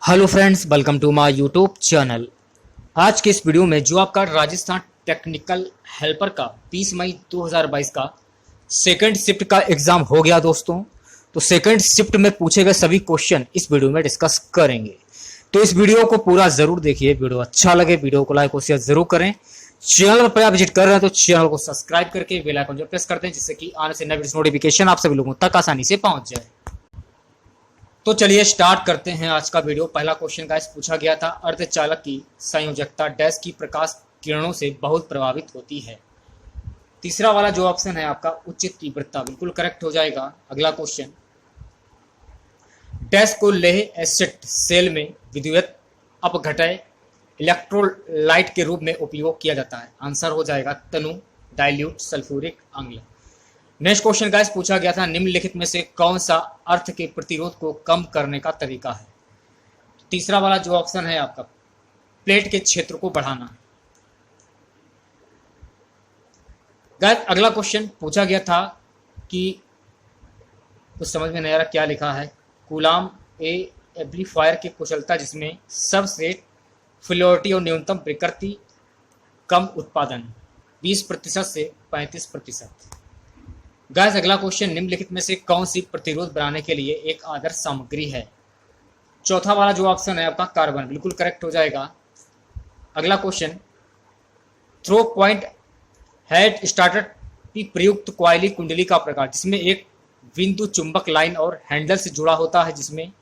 Hello friends, welcome to my YouTube channel. आज के इस वीडियो में जो आपका राजस्थान टेक्निकल हेल्पर का 20 मई 2022 का सेकंड शिफ्ट का एग्ज़ाम हो गया दोस्तों। तो सेकंड शिफ्ट में पूछे गए सभी क्वेश्चन इस वीडियो में डिस्कस करेंगे। तो इस वीडियो को पूरा ज़रूर देखिए। वीडियो अच्छा लगे वीडियो को लाइक और शेयर ज़रूर करें। चैनल पर आप विजिट कर रहे हैं तो चैनल को सब्सक्राइब करके बेल आइकन जो प्रेस कर दें, जिससे कि आने से नए वीडियो नोटिफिकेशन आप सभी लोगों तक आसानी से पहुंच जाए। तो चलिए स्टार्ट करते हैं आज का वीडियो। पहला क्वेश्चन गाइस पूछा गया था, अर्धचालक की संयोजकता डैश की प्रकाश किरणों से बहुत प्रभावित होती है। तीसरा वाला जो ऑप्शन है आपका उच्च तीव्रता, बिल्कुल करेक्ट हो जाएगा। अगला क्वेश्चन, डैश को लेह एसिड सेल में विद्युत अपघटय इलेक्ट्रोलाइट के रूप में उपयोग किया जाता है। आंसर हो जाएगा तनु डाइल्यूट सल्फ्यूरिक अम्ल। नेक्स्ट क्वेश्चन गाइस पूछा गया था, निम्नलिखित में से कौन सा अर्थ के प्रतिरोध को कम करने का तरीका है। तीसरा वाला जो ऑप्शन है आपका प्लेट के क्षेत्र को बढ़ाना। गाइस अगला क्वेश्चन पूछा गया था कि कुछ समझ में नहीं आ रहा क्या लिखा है। कूलाम ए एम्पलीफायर की कुशलता जिसमें सबसे फ्लोरिटी और न्यूनतम प्रकृति कम उत्पादन 20% से 35%। गाइस अगला क्वेश्चन, निम्नलिखित में से कौन सी प्रतिरोध बनाने के लिए एक आदर्श सामग्री है। चौथा वाला जो ऑप्शन है आपका कार्बन, बिल्कुल करेक्ट हो जाएगा। अगला question, three point head starter की प्रयुक्त क्वाइली कुंडली का प्रकार जिसमें एक बिंदु चुंबक लाइन और हैंडल से जुड़ा होता है, जिसमें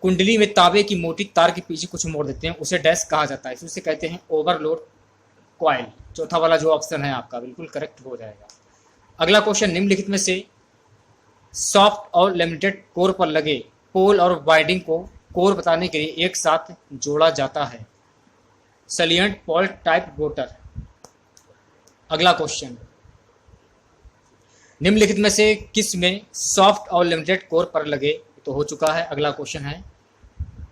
कुंडली में तांबे की मोटी तार के पीछे कुछ मोड़ देते हैं, उसे डैश कहा जाता है। इसे कहते हैं ओवरलोड क्वाइल। चौथा वाला जो ऑप्शन है आपका बिल्कुल करेक्ट हो जाएगा। अगला क्वेश्चन, निम्नलिखित में से सॉफ्ट और लैमिनेटेड कोर पर लगे पोल और वाइंडिंग को कोर बताने के लिए एक साथ जोड़ा जाता है। सलिएंट पोल टाइप रोटर। अगला क्वेश्चन, निम्नलिखित में से किस में सॉफ्ट और लिमिटेड कोर पर लगे, तो हो चुका है। अगला क्वेश्चन है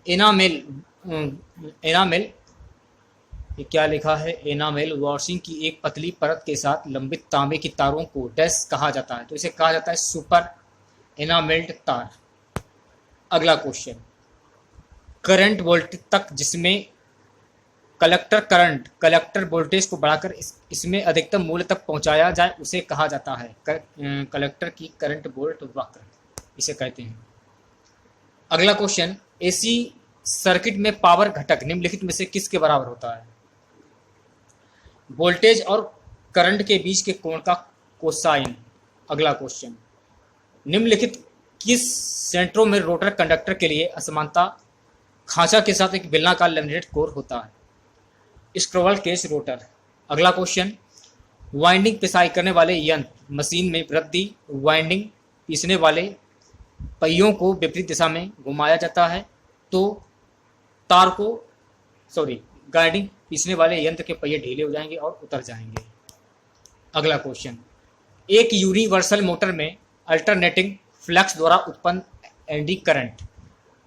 एनामेल ये क्या लिखा है, एनामेल वॉशिंग की एक पतली परत के साथ लंबित तांबे की तारों को डैश कहा जाता है, तो इसे कहा जाता है सुपर एनामेल्ड तार। अगला क्वेश्चन, करंट वोल्टेज तक जिसमें कलेक्टर वोल्टेज को बढ़ाकर इसमें अधिकतम मूल्य तक पहुंचाया जाए उसे कहा जाता है कलेक्टर की करंट वोल्ट वक्र, इसे कहते हैं। अगला क्वेश्चन, एसी सर्किट में पावर घटक निम्नलिखित में से किसके बराबर होता है। वोल्टेज और करंट के बीच के कोण का कोसाइन। अगला क्वेश्चन, निम्नलिखित किस सेंटरों में रोटर कंडक्टर के लिए असमानता खांचा के साथ एक बेलनाकार लैमिनेटेड कोर होता है। Scroll case rotor. अगला क्वेश्चन, वाइंडिंग पिसाई करने वाले यंत्र मशीन में वृद्धि वाइंडिंग पीसने वाले पहियों को विपरीत दिशा में घुमाया जाता है, तो गाइडिंग पीसने वाले यंत्र के पहिए ढीले हो जाएंगे और उतर जाएंगे। अगला क्वेश्चन, एक यूनिवर्सल मोटर में अल्टरनेटिंग फ्लक्स द्वारा उत्पन्न एडी करंट।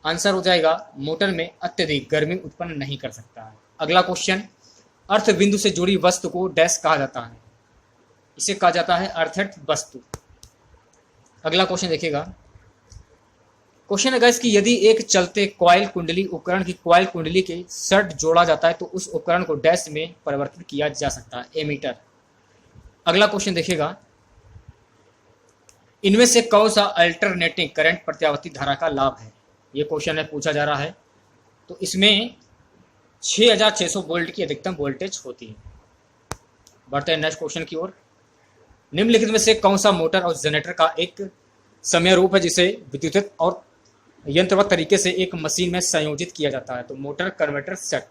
आंसर हो जाएगा मोटर में अत्यधिक गर्मी उत्पन्न नहीं कर सकता है। अगला क्वेश्चन, अर्थ बिंदु से जुड़ी वस्तु को डैश कहा जाता है, इसे कहा जाता है अर्थट वस्तु। अगला क्वेश्चन देखिएगा, क्वेश्चन है गाइस कि यदि एक चलते कॉइल कुंडली उपकरण की कॉइल कुंडली के सर्ट जोड़ा जाता है तो उस उपकरण को डैश में परिवर्तित किया जा सकता है, एमीटर। अगला क्वेश्चन देखिएगा, इनमें से कौन सा अल्टरनेटिंग करंट प्रत्यावर्ती धारा का लाभ है। ये क्वेश्चन है पूछा जा रहा है। तो इसमें 6600 वोल्ट की अधिकतम वोल्टेज होती है। बढ़ते हैं नेक्स्ट क्वेश्चन की ओर। निम्नलिखित में से कौन सा मोटर और जनरेटर का एक समय रूप है जिसे विद्युत और यंत्रवत तरीके से एक मशीन में संयोजित किया जाता है, तो मोटर कन्वर्टर सेट।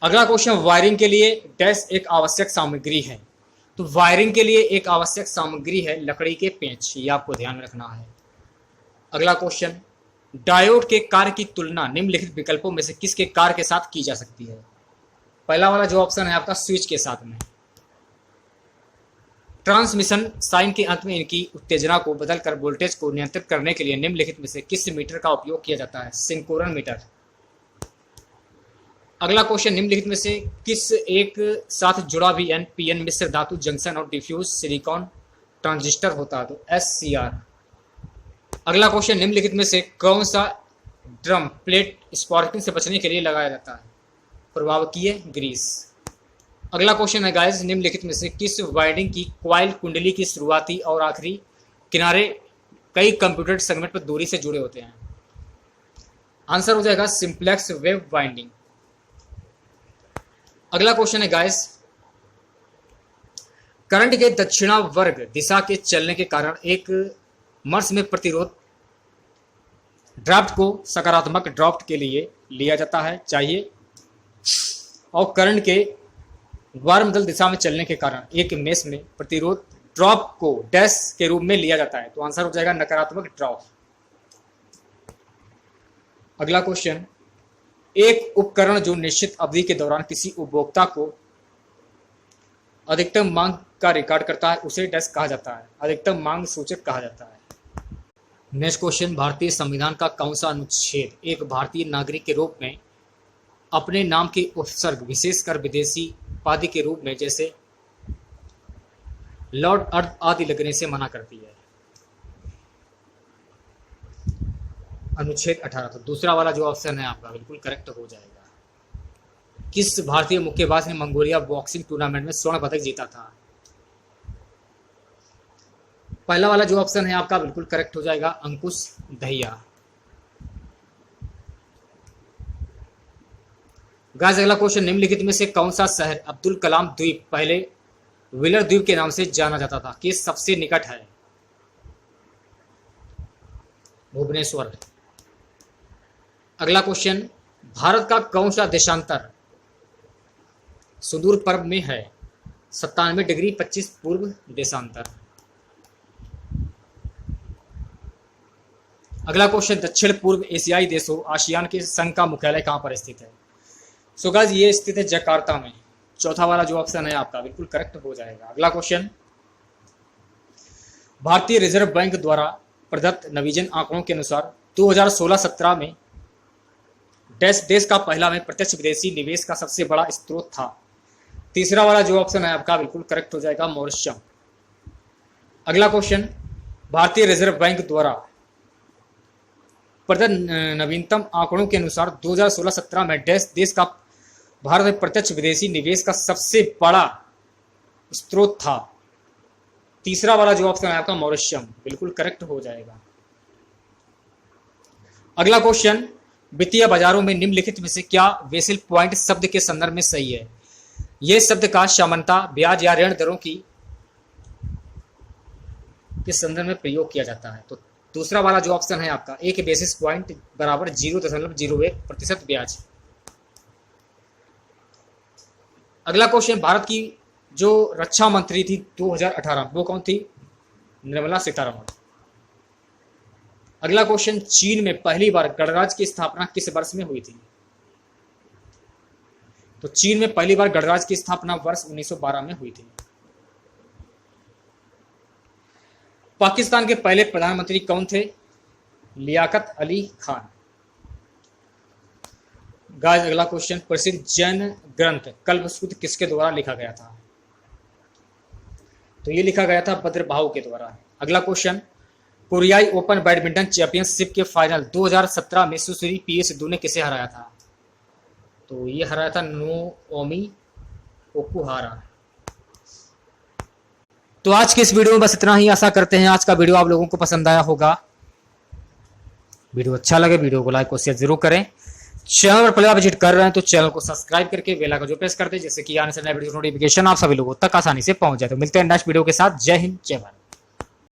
अगला क्वेश्चन, वायरिंग के लिए डैश एक आवश्यक सामग्री है, तो वायरिंग के लिए एक आवश्यक सामग्री है लकड़ी के पेंच, ये आपको ध्यान में रखना है। अगला क्वेश्चन, डायोड के कार्य की तुलना निम्नलिखित विकल्पों में से किसके कार्य के साथ की जा सकती है। पहला वाला जो ऑप्शन है आपका स्विच के साथ में। ट्रांसमिशन साइन के अंत में इनकी उत्तेजना को बदलकर वोल्टेज को नियंत्रित करने के लिए निम्नलिखित में से किस मीटर का उपयोग किया जाता है, सिंक्रोनस मीटर। अगला क्वेश्चन, निम्नलिखित में से किस एक साथ जुड़ा भी एन पीएन मिश्र धातु जंक्शन और डिफ्यूज सिलिकॉन ट्रांजिस्टर होता है, तो SCR। अगला क्वेश्चन, निम्नलिखित में से कौन सा ड्रम प्लेट स्पार्किंग से बचने के लिए लगाया जाता है? प्रभावकीय ग्रीस। अगला क्वेश्चन है गाइस, निम्नलिखित में से किस वाइंडिंग की कॉइल कुंडली की शुरुआती और आखिरी किनारे कई कंप्यूटर सेगमेंट पर दूरी से जुड़े होते हैं? आंसर हो जाएगा सिंप्लेक्स वेव वाइंडिंग। अगला क्वेश्चन है गाइस, करंट के दक्षिणावर्त दिशा के चलने के कारण एक मर्स में प्रतिरोध ड्राफ्ट को सकारात्मक ड्राफ्ट के लिए लिया जाता है चाहिए, और करंट के वार्मदल दिशा में चलने के कारण एक मेष में प्रतिरोध ड्रॉप को डैश के रूप में लिया जाता है। तो आंसर हो जाएगा नकारात्मक ड्रॉप। अगला क्वेश्चन, एक उपकरण जो निश्चित अवधि के दौरान किसी उपभोक्ता को अधिकतम मांग का रिकॉर्ड करता है उसे डैश कहा जाता है? अधिकतम मांग सूचक कहा जाता है। नेक्स्ट क्वेश्चन, भारतीय संविधान का कौन सा अनुच्छेद एक भारतीय नागरिक के रूप में अपने नाम के उपसर्ग विशेषकर विदेशी उपाधि के रूप में जैसे लॉर्ड अर्थ आदि लगने से मना करती है? अनुच्छेद 18। तो दूसरा वाला जो ऑप्शन है आपका बिल्कुल करेक्ट हो जाएगा। किस भारतीय मुक्केबाज ने मंगोलिया बॉक्सिंग टूर्नामेंट में स्वर्ण पदक जीता था? पहला वाला जो ऑप्शन है आपका बिल्कुल करेक्ट हो जाएगा, अंकुश दहिया। गाइस अगला क्वेश्चन, निम्नलिखित में से कौन सा शहर अब्दुल कलाम द्वीप पहले व्हीलर द्वीप के नाम से जाना जाता था कि सबसे निकट है? भुवनेश्वर। अगला क्वेश्चन, भारत का कौन सा देशांतर सुदूर पर्व में है? 97 डिग्री 25 पूर्व देशांतर। अगला क्वेश्चन, दक्षिण पूर्व एशियाई देशों आसियान के संघ का मुख्यालय कहां पर स्थित है? सो गाइस ये स्थित है जकार्ता में। चौथा वाला जो ऑप्शन है आपका बिल्कुल करेक्ट हो जाएगा। अगला क्वेश्चन, भारतीय रिजर्व बैंक द्वारा प्रदत्त नवीजन आंकड़ों के अनुसार 2016-17 में डैश देश का पहला में प्रत्यक्ष विदेशी निवेश का सबसे बड़ा स्रोत था? तीसरा वाला जो ऑप्शन है आपका बिल्कुल करेक्ट हो जाएगा, मॉरिशस। अगला क्वेश्चन, भारतीय रिजर्व बैंक द्वारा प्रदत्त नवीनतम आंकड़ों के अनुसार 2016-17 में डैश देश का भारत में प्रत्यक्ष विदेशी निवेश का सबसे बड़ा स्रोत था? तीसरा वाला जो ऑप्शन है आपका मॉरिशस, बिल्कुल करेक्ट हो जाएगा। अगला क्वेश्चन, वित्तीय बाजारों में निम्नलिखित में से क्या बेसिल पॉइंट शब्द के संदर्भ में सही है? यह शब्द का सामान्यतः ब्याज या ऋण दरों की के संदर्भ में प्रयोग किया जाता है। तो दूसरा वाला जो ऑप्शन है आपका, एक बेसिस पॉइंट बराबर 0.01% ब्याज। अगला क्वेश्चन, भारत की जो रक्षा मंत्री थी 2018 वो कौन थी? निर्मला सीतारमण। अगला क्वेश्चन, चीन में पहली बार गणराज्य की स्थापना किस वर्ष में हुई थी? तो चीन में पहली बार गणराज्य की स्थापना वर्ष 1912 में हुई थी। पाकिस्तान के पहले प्रधानमंत्री कौन थे? लियाकत अली खान। गाइस अगला क्वेश्चन, प्रसिद्ध जैन ग्रंथ कल्पसूत्र किसके द्वारा लिखा गया था? तो ये लिखा गया था भद्रबाहु के द्वारा। अगला क्वेश्चन, कोरियाई ओपन बैडमिंटन चैंपियनशिप के फाइनल 2017 में सुश्री पी सिंधु ने किसे हराया था? तो ये हराया था नोओमी ओकुहारा। तो आज के इस वीडियो में बस इतना ही। आशा करते हैं आज का वीडियो आप लोगों को पसंद आया होगा। वीडियो अच्छा लगे वीडियो को लाइक और शेयर जरूर करें। चैनल पर पहले आप विजिट कर रहे हैं तो चैनल को सब्सक्राइब करके बेल आइकन जो प्रेस कर दें, जिससे कि आने से नए वीडियो नोटिफिकेशन आप सभी लोगों तक आसानी से पहुंच जाए। तो मिलते हैं नेक्स्ट वीडियो के साथ। जय हिंद, जय भारत।